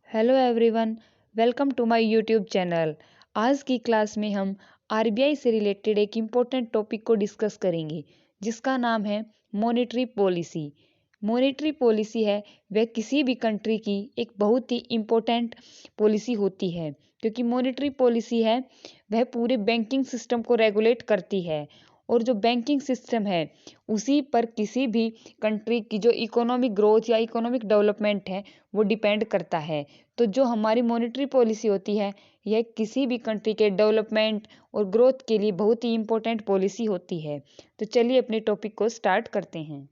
Hello everyone, welcome to my YouTube channel. आज की class में हम आरबीआई से रिलेटेड एक इम्पोर्टेंट टॉपिक को डिस्कस करेंगे जिसका नाम है मॉनेटरी पॉलिसी। मॉनेटरी पॉलिसी है वह किसी भी कंट्री की एक बहुत ही इम्पोर्टेंट पॉलिसी होती है, क्योंकि मॉनेटरी पॉलिसी है वह पूरे बैंकिंग सिस्टम को रेगुलेट करती है। और जो बैंकिंग सिस्टम है उसी पर किसी भी कंट्री की जो इकोनॉमिक ग्रोथ या इकोनॉमिक डेवलपमेंट है वो डिपेंड करता है। तो जो हमारी मॉनेटरी पॉलिसी होती है यह किसी भी कंट्री के डेवलपमेंट और ग्रोथ के लिए बहुत ही इंपॉर्टेंट पॉलिसी होती है। तो चलिए अपने टॉपिक को स्टार्ट करते हैं।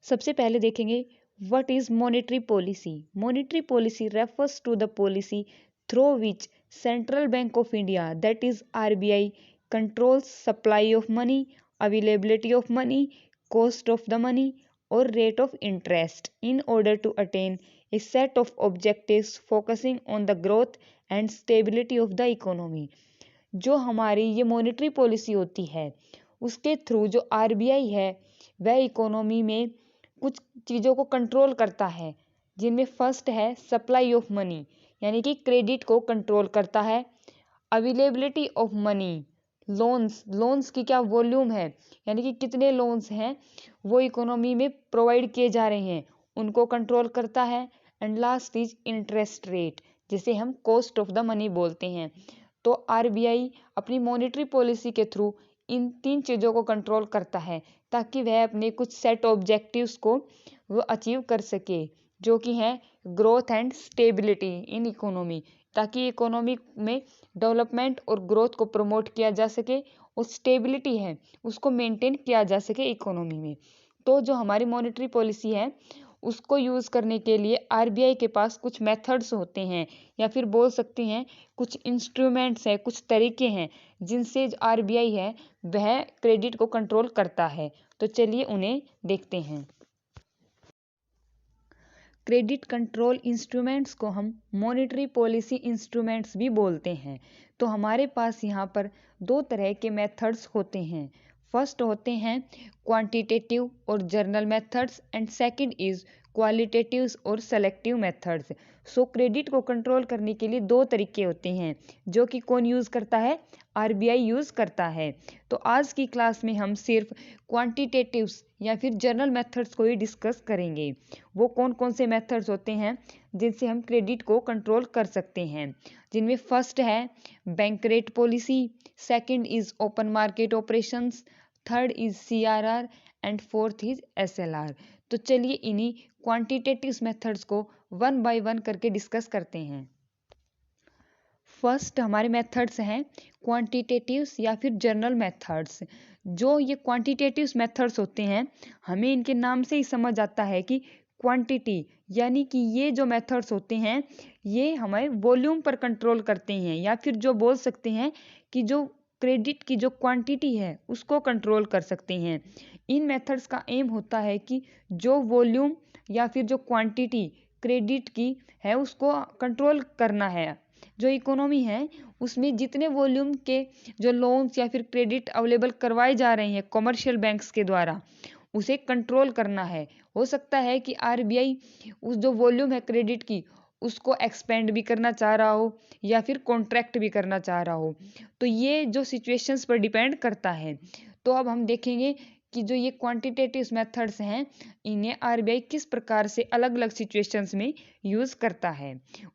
सबसे पहले देखेंगे what is monetary policy. Monetary policy refers to the policy through which central bank of India that is RBI controls supply of money, availability of money, cost of the money or rate of interest in order to attain a set of objectives focusing on the growth and stability of the economy। जो हमारी ये monetary policy होती है उसके through जो RBI है वह economy में कुछ चीज़ों को कंट्रोल करता है, जिनमें फर्स्ट है सप्लाई ऑफ मनी, यानी कि क्रेडिट को कंट्रोल करता है। अवेलेबिलिटी ऑफ मनी, लोन्स की क्या वॉल्यूम है, यानी कि कितने लोन्स हैं वो इकोनॉमी में प्रोवाइड किए जा रहे हैं, उनको कंट्रोल करता है। And last is interest rate, जिसे हम कॉस्ट ऑफ द मनी बोलते हैं। तो आरबीआई अपनी मॉनेटरी पॉलिसी के थ्रू इन तीन चीज़ों को कंट्रोल करता है ताकि वह अपने कुछ सेट ऑब्जेक्टिव्स को वो अचीव कर सके, जो कि हैं growth and stability in economy, ताकि इकोनॉमी में डेवलपमेंट और ग्रोथ को प्रमोट किया जा सके और स्टेबिलिटी है उसको मेंटेन किया जा सके इकोनॉमी में। तो जो हमारी मॉनेटरी पॉलिसी है उसको यूज़ करने के लिए आरबीआई के पास कुछ मेथड्स होते हैं, या फिर बोल सकते हैं कुछ इंस्ट्रूमेंट्स हैं, कुछ तरीके हैं जिनसे आरबीआई है वह क्रेडिट को कंट्रोल करता है। तो चलिए उन्हें देखते हैं। क्रेडिट कंट्रोल इंस्ट्रूमेंट्स को हम मॉनेटरी पॉलिसी इंस्ट्रूमेंट्स भी बोलते हैं। तो हमारे पास यहाँ पर दो तरह के मेथड्स होते हैं। फर्स्ट होते हैं क्वांटिटेटिव और journal methods, and second is qualitative और सेलेक्टिव मेथड्स। सो क्रेडिट को कंट्रोल करने के लिए दो तरीके होते हैं जो कि कौन यूज़ करता है, आरबीआई यूज़ करता है। तो आज की क्लास में हम सिर्फ क्वांटिटेटिव्स या फिर जर्नल मेथड्स को ही डिस्कस करेंगे। वो कौन कौन से मेथड्स होते हैं जिनसे हम क्रेडिट को कंट्रोल कर सकते हैं, जिनमें फर्स्ट है bank rate policy, second is open market operations, third is CRR and fourth is SLR. तो चलिए इन्हीं क्वांटिटेटिव मेथड्स को वन बाय वन करके डिस्कस करते हैं। फर्स्ट हमारे मेथड्स हैं क्वांटिटेटिव्स या फिर जर्नल मेथड्स। जो ये क्वांटिटेटिव मेथड्स होते हैं हमें इनके नाम से ही समझ आता है कि क्वांटिटी, यानी कि ये जो मेथड्स होते हैं ये हमारे वॉल्यूम पर कंट्रोल करते हैं, या फिर जो बोल सकते हैं कि जो क्रेडिट की जो क्वांटिटी है उसको कंट्रोल कर सकते हैं। इन मेथड्स का एम होता है कि जो वॉल्यूम या फिर जो क्वांटिटी क्रेडिट की है उसको कंट्रोल करना है। जो इकोनॉमी है उसमें जितने वॉल्यूम के जो लोन्स या फिर क्रेडिट अवेलेबल करवाए जा रहे हैं कमर्शियल बैंक्स के द्वारा उसे कंट्रोल करना है। हो सकता है कि आरबीआई उस जो वॉल्यूम है क्रेडिट की उसको एक्सपेंड भी करना चाह रहा हो या फिर कॉन्ट्रैक्ट भी करना चाह रहा हो। तो ये जो सिचुएशंस पर डिपेंड करता है। तो अब हम देखेंगे कि जो ये क्वांटिटेटिव मेथड्स हैं इन्हें आरबीआई किस प्रकार से अलग अलग सिचुएशंस में यूज़ करता है।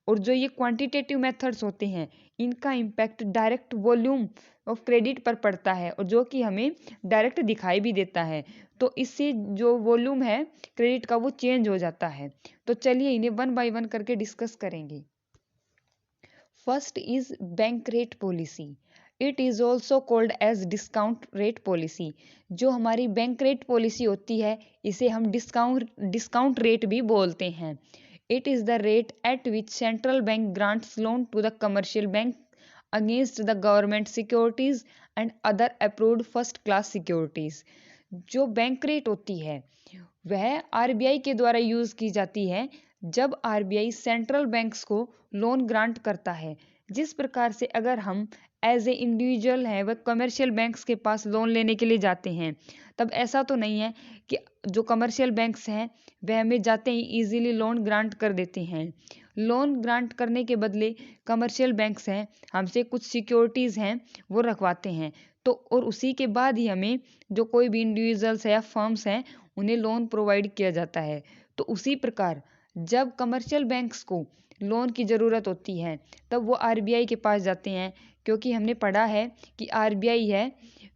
और जो ये क्वांटिटेटिव मेथड्स होते हैं इनका impact direct volume of credit पर पड़ता है, और जो कि हमें डायरेक्ट दिखाई भी देता है। तो इससे जो वॉल्यूम है क्रेडिट का वो चेंज हो जाता है। तो चलिए इन्हें वन बाय वन करके डिस्कस करेंगे। First is bank rate policy. It is also called as discount rate policy. जो हमारी बैंक रेट पॉलिसी होती है इसे हम डिस्काउंट रेट भी बोलते हैं। It is the rate at which central bank grants loan to the commercial bank against the government securities and other approved first class securities. जो बैंक रेट होती है वह आरबीआई के द्वारा यूज़ की जाती है जब आरबीआई सेंट्रल बैंक्स को लोन ग्रांट करता है, जिस प्रकार से अगर हम एज ए इंडिविजुअल है वह कमर्शियल बैंक्स के पास लोन लेने के लिए जाते हैं, तब ऐसा तो नहीं है कि जो कमर्शियल बैंक्स हैं वह हमें जाते ही इजीली लोन ग्रांट कर देते हैं। लोन ग्रांट करने के बदले कमर्शियल बैंक्स हैं हमसे कुछ सिक्योरिटीज़ हैं वो रखवाते हैं, तो और उसी के बाद ही हमें जो कोई भी इंडिविजुअल्स है या फर्म्स हैं उन्हें लोन प्रोवाइड किया जाता है। तो उसी प्रकार जब कमर्शियल बैंक्स को लोन की ज़रूरत होती है तब वो आरबीआई के पास जाते हैं, क्योंकि हमने पढ़ा है कि आरबीआई है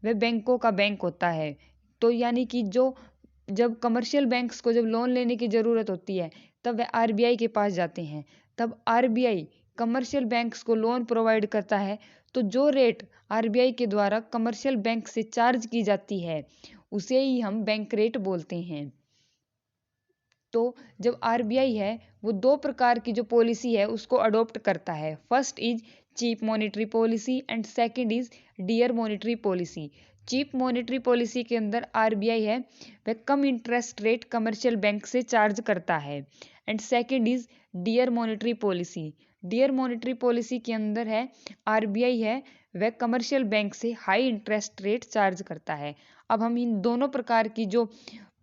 वह बैंकों का बैंक होता है। तो यानी कि जब कमर्शियल बैंक्स को जब लोन लेने की ज़रूरत होती है तब वह आरबीआई के पास जाते हैं। तब आरबीआई कमर्शियल बैंक्स को लोन प्रोवाइड करता है, तो जो रेट आरबीआई के द्वारा कमर्शियल बैंक से चार्ज की जाती है उसे ही हम बैंक रेट बोलते हैं। तो जब आरबीआई है वो दो प्रकार की जो पॉलिसी है उसको अडॉप्ट करता है। First is cheap monetary policy and second is dear monetary policy. Cheap monetary policy के अंदर आरबीआई है वह कम इंटरेस्ट रेट कमर्शियल बैंक से चार्ज करता है। And second is dear monetary policy. Dear monetary policy के अंदर है आरबीआई है वह कमर्शियल बैंक से हाई इंटरेस्ट रेट चार्ज करता है। अब हम इन दोनों प्रकार की जो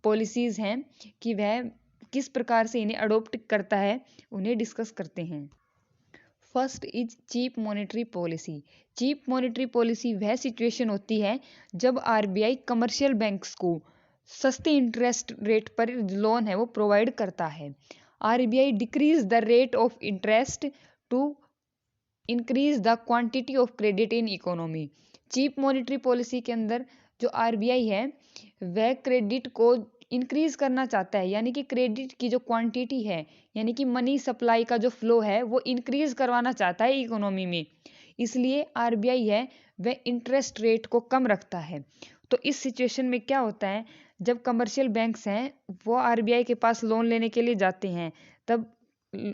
पॉलिसीज़ हैं कि वह किस प्रकार से इन्हें अडोप्ट करता है उन्हें डिस्कस करते हैं। First is cheap monetary policy. Cheap monetary policy वह सिचुएशन होती है जब आरबीआई कमर्शियल बैंक्स को सस्ते इंटरेस्ट रेट पर लोन है वो प्रोवाइड करता है। RBI decrease the rate of interest to increase the quantity of credit in economy. Cheap monetary policy के अंदर जो आरबीआई है वह क्रेडिट को इंक्रीज करना चाहता है, यानी कि क्रेडिट की जो क्वांटिटी है यानी कि मनी सप्लाई का जो फ्लो है वो इंक्रीज करवाना चाहता है इकोनॉमी में। इसलिए आरबीआई है वह इंटरेस्ट रेट को कम रखता है। तो इस सिचुएशन में क्या होता है, जब कमर्शियल बैंक्स हैं वो आरबीआई के पास लोन लेने के लिए जाते हैं, तब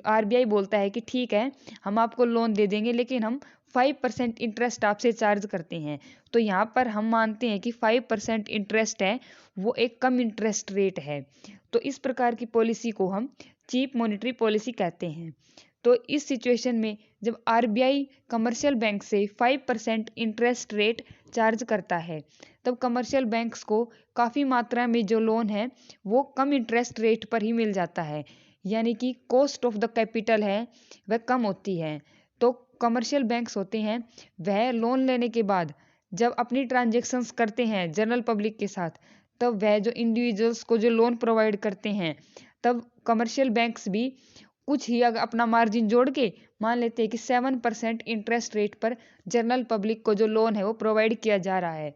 आरबीआई बोलता है कि ठीक है हम आपको लोन दे देंगे लेकिन हम 5% इंटरेस्ट आपसे चार्ज करते हैं। तो यहाँ पर हम मानते हैं कि 5% इंटरेस्ट है वो एक कम इंटरेस्ट रेट है। तो इस प्रकार की पॉलिसी को हम चीप मॉनेटरी पॉलिसी कहते हैं। तो इस सिचुएशन में जब आरबीआई कमर्शियल बैंक से 5% इंटरेस्ट रेट चार्ज करता है तब कमर्शियल बैंक्स को काफ़ी मात्रा में जो लोन है वो कम इंटरेस्ट रेट पर ही मिल जाता है, यानी कि कॉस्ट ऑफ द कैपिटल है वह कम होती है। तो कमर्शियल बैंक्स होते हैं वह लोन लेने के बाद जब अपनी ट्रांजेक्शन्स करते हैं जनरल पब्लिक के साथ, तब वह जो इंडिविजुअल्स को जो लोन प्रोवाइड करते हैं तब कमर्शियल बैंक्स भी कुछ ही अगर अपना मार्जिन जोड़ के मान लेते हैं कि 7% इंटरेस्ट रेट पर जनरल पब्लिक को जो लोन है वो प्रोवाइड किया जा रहा है।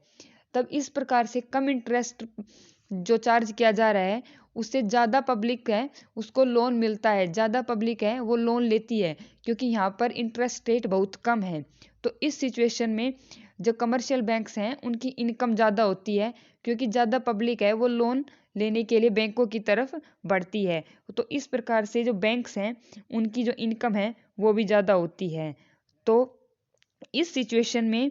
तब इस प्रकार से कम इंटरेस्ट जो चार्ज किया जा रहा है उससे ज़्यादा पब्लिक है उसको लोन मिलता है, ज़्यादा पब्लिक है वो लोन लेती है क्योंकि यहाँ पर इंटरेस्ट रेट बहुत कम है। तो इस सिचुएशन में जो कमर्शियल बैंक्स हैं उनकी इनकम ज़्यादा होती है क्योंकि ज़्यादा पब्लिक है वो लोन लेने के लिए बैंकों की तरफ बढ़ती है। तो इस प्रकार से जो बैंक्स हैं उनकी जो इनकम है वो भी ज़्यादा होती है। तो इस सिचुएशन में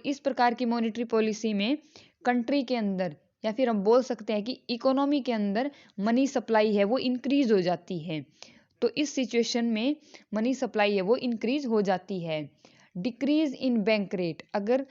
इस प्रकार की मॉनेटरी पॉलिसी में कंट्री के अंदर या फिर हम बोल सकते हैं कि इकोनॉमी के अंदर मनी सप्लाई है वो इंक्रीज हो जाती है। तो इस सिचुएशन में मनी सप्लाई है वो इंक्रीज हो जाती है। डिक्रीज इन बैंक रेट, अगर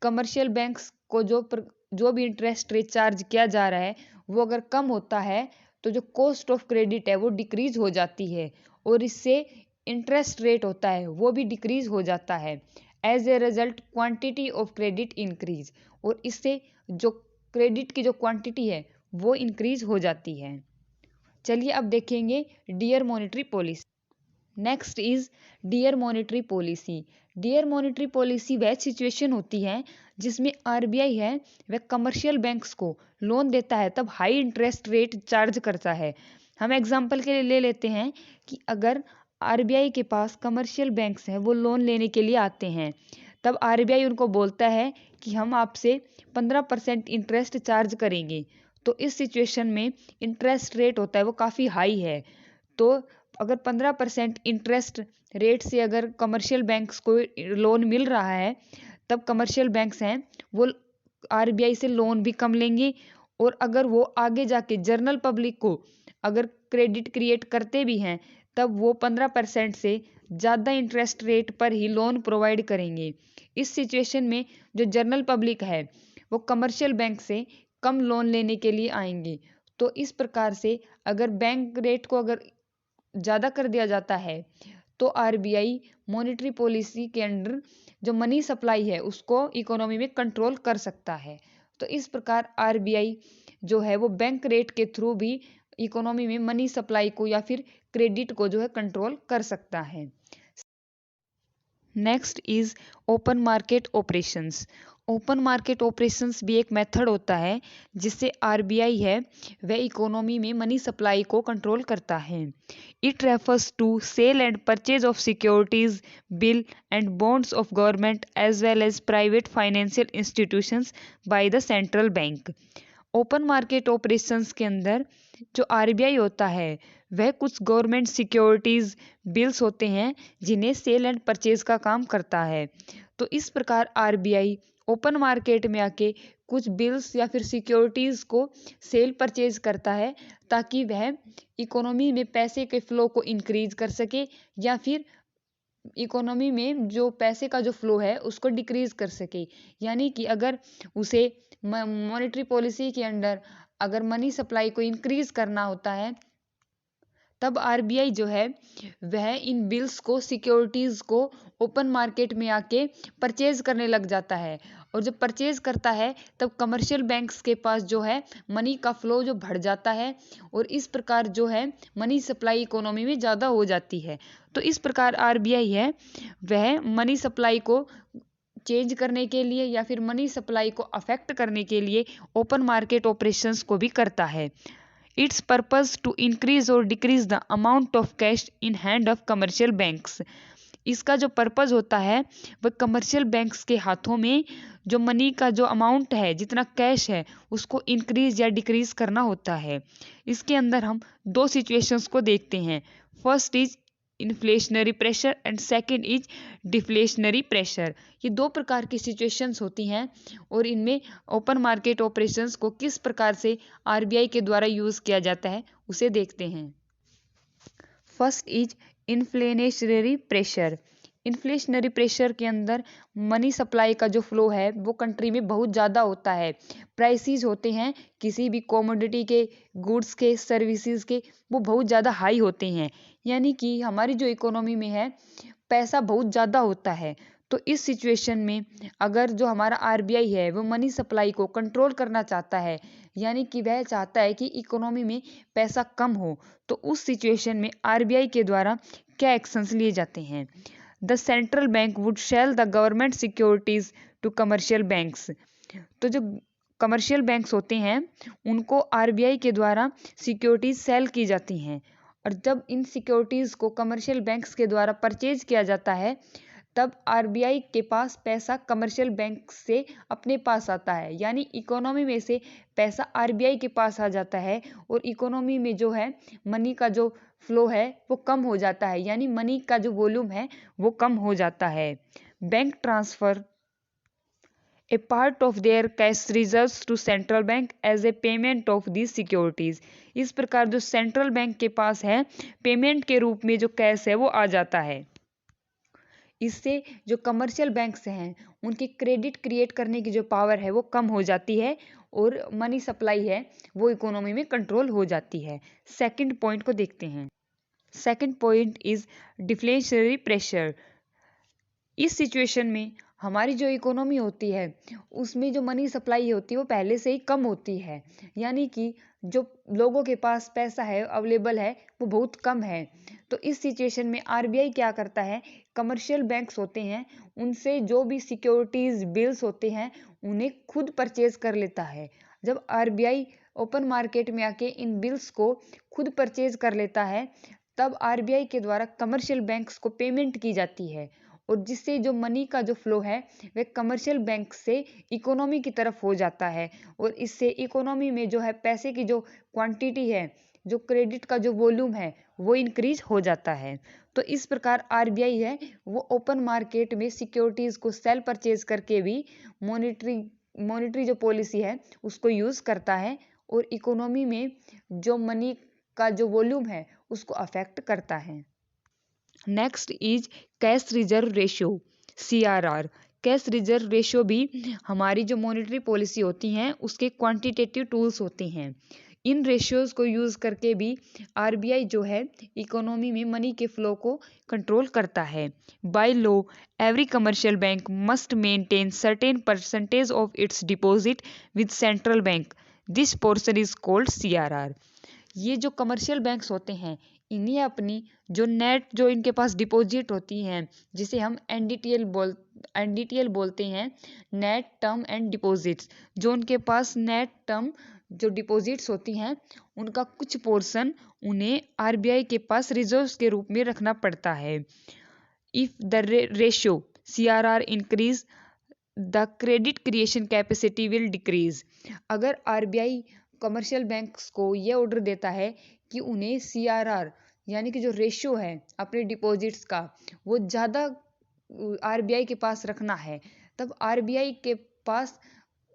कमर्शियल बैंक्स को जो भी इंटरेस्ट रेट चार्ज किया जा रहा है वो अगर कम होता है तो जो कॉस्ट ऑफ क्रेडिट है वो डिक्रीज हो जाती है और इससे इंटरेस्ट रेट होता है वो भी डिक्रीज हो जाता है। As a result quantity of credit increase, और इससे जो क्रेडिट की जो क्वांटिटी है वो इंक्रीज हो जाती है। चलिए अब देखेंगे dear monetary policy. Next is dear monetary policy. Dear monetary policy वह सिचुएशन होती है जिसमें आरबीआई है वह कमर्शियल बैंक्स को लोन देता है तब हाई इंटरेस्ट रेट चार्ज करता है। हम एग्जांपल के लिए ले लेते हैं कि अगर आरबीआई के पास कमर्शियल बैंक्स हैं वो लोन लेने के लिए आते हैं, तब आरबीआई उनको बोलता है कि हम आपसे 15% इंटरेस्ट चार्ज करेंगे। तो इस सिचुएशन में इंटरेस्ट रेट होता है वो काफ़ी हाई है। तो अगर 15% इंटरेस्ट रेट से अगर कमर्शियल बैंक्स को लोन मिल रहा है तब कमर्शियल बैंक्स हैं वो आरबीआई से लोन भी कम लेंगे, और अगर वो आगे जाके जनरल पब्लिक को अगर क्रेडिट क्रिएट करते भी हैं तब वो 15% से ज़्यादा इंटरेस्ट रेट पर ही लोन प्रोवाइड करेंगे। इस सिचुएशन में जो जनरल पब्लिक है वो कमर्शियल बैंक से कम लोन लेने के लिए आएंगे। तो इस प्रकार से अगर बैंक रेट को अगर ज़्यादा कर दिया जाता है तो आरबीआई मॉनेटरी पॉलिसी के अंडर जो मनी सप्लाई है उसको इकोनॉमी में कंट्रोल कर सकता है। तो इस प्रकार आरबीआई जो है वो बैंक रेट के थ्रू भी इकोनॉमी में मनी सप्लाई को या फिर क्रेडिट को जो है कंट्रोल कर सकता है। Next is open market operations. Open market operations भी एक मेथड होता है जिससे आरबीआई है वह इकोनॉमी में मनी सप्लाई को कंट्रोल करता है। It refers to sale and purchase of securities, bill and bonds of government as well as private financial institutions by the central bank. Open market operations के अंदर जो RBI होता है वह कुछ गवर्नमेंट सिक्योरिटीज बिल्स होते हैं जिन्हें सेल एंड परचेज का काम करता है। तो इस प्रकार आरबीआई ओपन मार्केट में आके कुछ बिल्स या फिर सिक्योरिटीज को सेल परचेज करता है ताकि वह इकोनॉमी में पैसे के फ्लो को इंक्रीज कर सके या फिर इकोनॉमी में जो पैसे का जो फ्लो है उसको डिक्रीज कर सके। यानी कि अगर उसे मॉनेटरी पॉलिसी के अंडर अगर मनी सप्लाई को इंक्रीज करना होता है तब आरबीआई जो है वह इन बिल्स को सिक्योरिटीज को ओपन मार्केट में आके परचेज करने लग जाता है। और जब परचेज करता है तब कमर्शियल बैंक्स के पास जो है मनी का फ्लो जो बढ़ जाता है और इस प्रकार जो है मनी सप्लाई इकोनॉमी में ज़्यादा हो जाती है। तो इस प्रकार आरबीआई है वह मनी सप्लाई को चेंज करने के लिए या फिर मनी सप्लाई को अफेक्ट करने के लिए ओपन मार्केट ऑपरेशंस को भी करता है। इट्स पर्पस टू इंक्रीज और decrease the amount of cash in hand of commercial banks. इसका जो पर्पस होता है वह कमर्शियल बैंक्स के हाथों में जो मनी का जो अमाउंट है जितना कैश है उसको इंक्रीज या डिक्रीज करना होता है। इसके अंदर हम दो सिचुएशंस को देखते हैं। First is inflationary pressure and second is deflationary pressure. ये दो प्रकार की सिचुएशंस होती हैं और इनमें ओपन मार्केट ऑपरेशंस को किस प्रकार से आरबीआई के द्वारा यूज़ किया जाता है उसे देखते हैं। First is inflationary pressure. Inflationary pressure के अंदर मनी सप्लाई का जो फ्लो है वो कंट्री में बहुत ज़्यादा होता है। प्राइसेस होते हैं किसी भी कॉमोडिटी के, गुड्स के, सर्विसेज के, वो बहुत ज़्यादा हाई होते हैं। यानी कि हमारी जो इकोनॉमी में है पैसा बहुत ज़्यादा होता है। तो इस सिचुएशन में अगर जो हमारा आरबीआई है वो मनी सप्लाई को कंट्रोल करना चाहता है यानी कि वह चाहता है कि इकोनॉमी में पैसा कम हो तो उस सिचुएशन में आरबीआई के द्वारा क्या एक्शंस लिए जाते हैं। The central bank would sell the government securities to commercial banks. तो जो कमर्शियल बैंक्स होते हैं उनको आरबीआई के द्वारा सिक्योरिटीज सेल की जाती हैं और जब इन सिक्योरिटीज़ को कमर्शियल बैंक्स के द्वारा परचेज किया जाता है तब आरबीआई के पास पैसा कमर्शियल बैंक से अपने पास आता है। यानी इकोनॉमी में से पैसा आरबीआई के पास आ जाता है और इकोनॉमी में जो है मनी का जो फ्लो है वो कम हो जाता है यानी मनी का जो वॉल्यूम है वो कम हो जाता है। Bank transfer a part of their cash reserves to central bank as a payment of these securities। इस प्रकार जो सेंट्रल बैंक के पास है पेमेंट के रूप में जो कैश है वो आ जाता है। इससे जो कमर्शियल बैंक्स हैं उनकी क्रेडिट क्रिएट करने की जो पावर है वो कम हो जाती है और मनी सप्लाई है वो इकोनॉमी में कंट्रोल हो जाती है। सेकंड पॉइंट को देखते हैं। Second point is deflationary pressure. इस सिचुएशन में हमारी जो इकोनॉमी होती है उसमें जो मनी सप्लाई होती है वो पहले से ही कम होती है। यानी कि जो लोगों के पास पैसा है अवेलेबल है वो बहुत कम है। तो इस सिचुएशन में आरबीआई क्या करता है कमर्शियल बैंक्स होते हैं उनसे जो भी सिक्योरिटीज़ बिल्स होते हैं उन्हें खुद परचेज कर लेता है। जब आरबीआई ओपन मार्केट में आके इन बिल्स को खुद परचेज कर लेता है तब आरबीआई के द्वारा कमर्शियल बैंक्स को पेमेंट की जाती है और जिससे जो मनी का जो फ्लो है वह कमर्शियल बैंक से इकोनॉमी की तरफ हो जाता है और इससे इकोनॉमी में जो है पैसे की जो क्वांटिटी है जो क्रेडिट का जो वॉल्यूम है वो इंक्रीज हो जाता है। तो इस प्रकार आरबीआई है वो ओपन मार्केट में सिक्योरिटीज़ को सेल परचेज करके भी मॉनेटरी जो पॉलिसी है उसको यूज़ करता है और इकोनॉमी में जो मनी का जो वॉल्यूम है उसको अफेक्ट करता है। Next is cash reserve ratio, CRR। Cash reserve ratio भी हमारी जो मॉनेटरी पॉलिसी होती हैं उसके क्वांटिटेटिव टूल्स होते हैं। इन रेशियोज को यूज़ करके भी RBI जो है इकोनॉमी में मनी के फ्लो को कंट्रोल करता है। By law every commercial bank must maintain certain percentage of its deposit with central bank. This portion is called CRR। ये जो कमर्शियल बैंक्स होते हैं इन्हें अपनी जो नेट जो इनके पास डिपॉजिट होती हैं जिसे हम NDTL बोलते हैं, नेट टर्म एंड डिपॉजिट्स, जो उनके पास नेट टर्म जो डिपॉजिट्स होती हैं उनका कुछ पोर्शन उन्हें RBI के पास रिजर्व्स के रूप में रखना पड़ता है। If the ratio CRR increase the credit creation capacity will decrease. अगर RBI कमर्शियल बैंक्स को ये ऑर्डर देता है कि उन्हें CRR यानी कि जो रेशियो है अपने डिपॉजिट्स का वो ज़्यादा RBI के पास रखना है, तब RBI के पास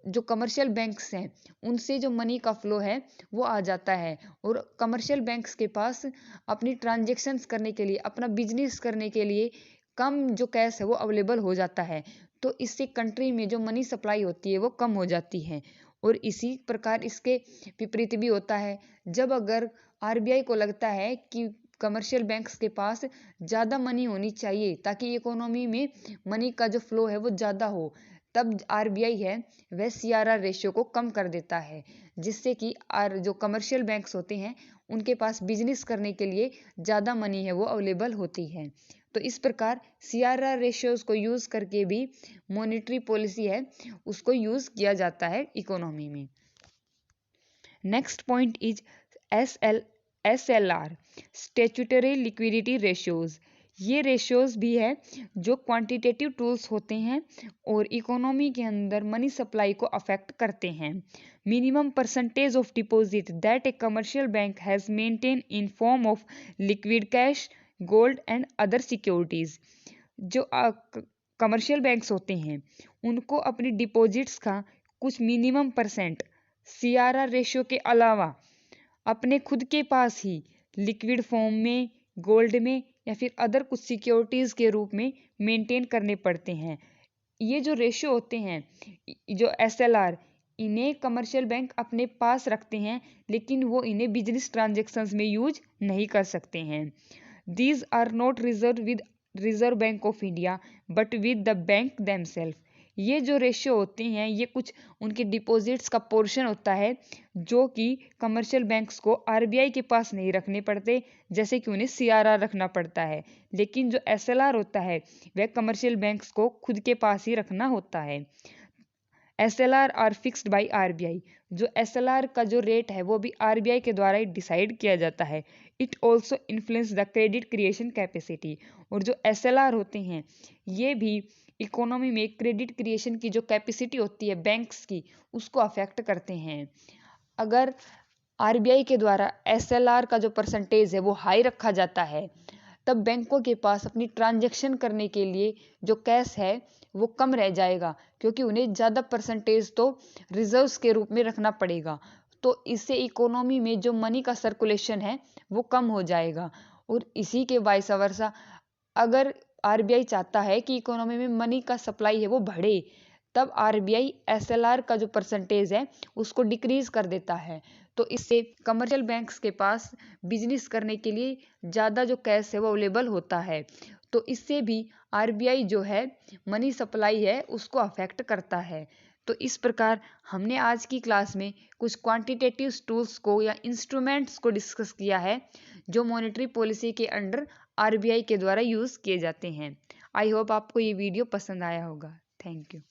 जो कमर्शियल बैंक्स हैं उनसे जो मनी का फ्लो है वो आ जाता है और कमर्शियल बैंक्स के पास अपनी ट्रांजेक्शन्स करने के लिए, अपना बिजनेस करने के लिए कम जो कैश है वो अवेलेबल हो जाता है। तो इससे कंट्री में जो मनी सप्लाई होती है वो कम हो जाती है। और इसी प्रकार इसके विपरीत भी होता है, जब अगर RBI को लगता है कि कमर्शियल बैंक्स के पास ज़्यादा मनी होनी चाहिए ताकि इकोनॉमी में मनी का जो फ्लो है वो ज़्यादा हो, तब RBI है वह CRR रेशियो को कम कर देता है, जिससे कि जो कमर्शियल बैंक्स होते हैं उनके पास बिजनेस करने के लिए ज़्यादा मनी है वो अवेलेबल होती है। तो इस प्रकार CRR रेशियोज को यूज़ करके भी मॉनेटरी पॉलिसी है उसको यूज़ किया जाता है इकोनॉमी में। Next point is SLR, statutory liquidity ratios. ये रेशियोज भी है जो क्वांटिटेटिव टूल्स होते हैं और इकोनॉमी के अंदर मनी सप्लाई को अफेक्ट करते हैं। Minimum percentage of deposit that A commercial bank has maintain in form of liquid cash, gold and other securities. जो कमर्शियल बैंक्स होते हैं उनको अपनी डिपॉजिट्स का कुछ मिनिमम परसेंट CRR रेशियो के अलावा अपने खुद के पास ही लिक्विड फॉर्म में, गोल्ड में या फिर अदर कुछ सिक्योरिटीज़ के रूप में मेंटेन करने पड़ते हैं। ये जो रेशियो होते हैं, जो SLR, इन्हें कमर्शियल बैंक अपने पास रखते हैं लेकिन वो इन्हें बिजनेस ट्रांजेक्शन्स में यूज नहीं कर सकते हैं। These are not reserve with reserve bank of India but with the bank themselves. ये जो रेशियो होते हैं ये कुछ उनके डिपॉजिट्स का पोर्शन होता है जो कि कमर्शियल बैंक्स को RBI के पास नहीं रखने पड़ते, जैसे कि उन्हें CRR रखना पड़ता है। लेकिन जो SLR होता है वह कमर्शियल बैंक्स को खुद के पास ही रखना होता है। SLR are fixed by RBI। जो SLR का जो रेट है वो भी RBI के द्वारा ही डिसाइड किया जाता है। It also influence the credit creation capacity. और जो SLR होते हैं ये भी इकोनॉमी में क्रेडिट क्रिएशन की जो कैपेसिटी होती है बैंक्स की उसको अफेक्ट करते हैं। अगर RBI के द्वारा SLR का जो परसेंटेज है वो हाई रखा जाता है तब बैंकों के पास अपनी ट्रांजैक्शन करने के लिए जो कैश है वो कम रह जाएगा, क्योंकि उन्हें ज़्यादा परसेंटेज तो रिजर्व्स के रूप में रखना पड़ेगा। तो इससे इकोनॉमी में जो मनी का सर्कुलेशन है वो कम हो जाएगा। और इसी के वाइस वर्सा अगर RBI चाहता है कि इकोनॉमी में मनी का सप्लाई है वो बढ़े, तब RBI SLR का जो परसेंटेज है उसको डिक्रीज कर देता है। तो इससे कमर्शियल बैंक्स के पास बिजनेस करने के लिए ज़्यादा जो कैश है वो अवेलेबल होता है। तो इससे भी RBI जो है मनी सप्लाई है उसको अफेक्ट करता है। तो इस प्रकार हमने आज की क्लास में कुछ क्वांटिटेटिव टूल्स को या इंस्ट्रूमेंट्स को डिस्कस किया है जो मॉनेटरी पॉलिसी के अंडर RBI के द्वारा यूज़ किए जाते हैं। आई होप आपको ये वीडियो पसंद आया होगा। Thank you.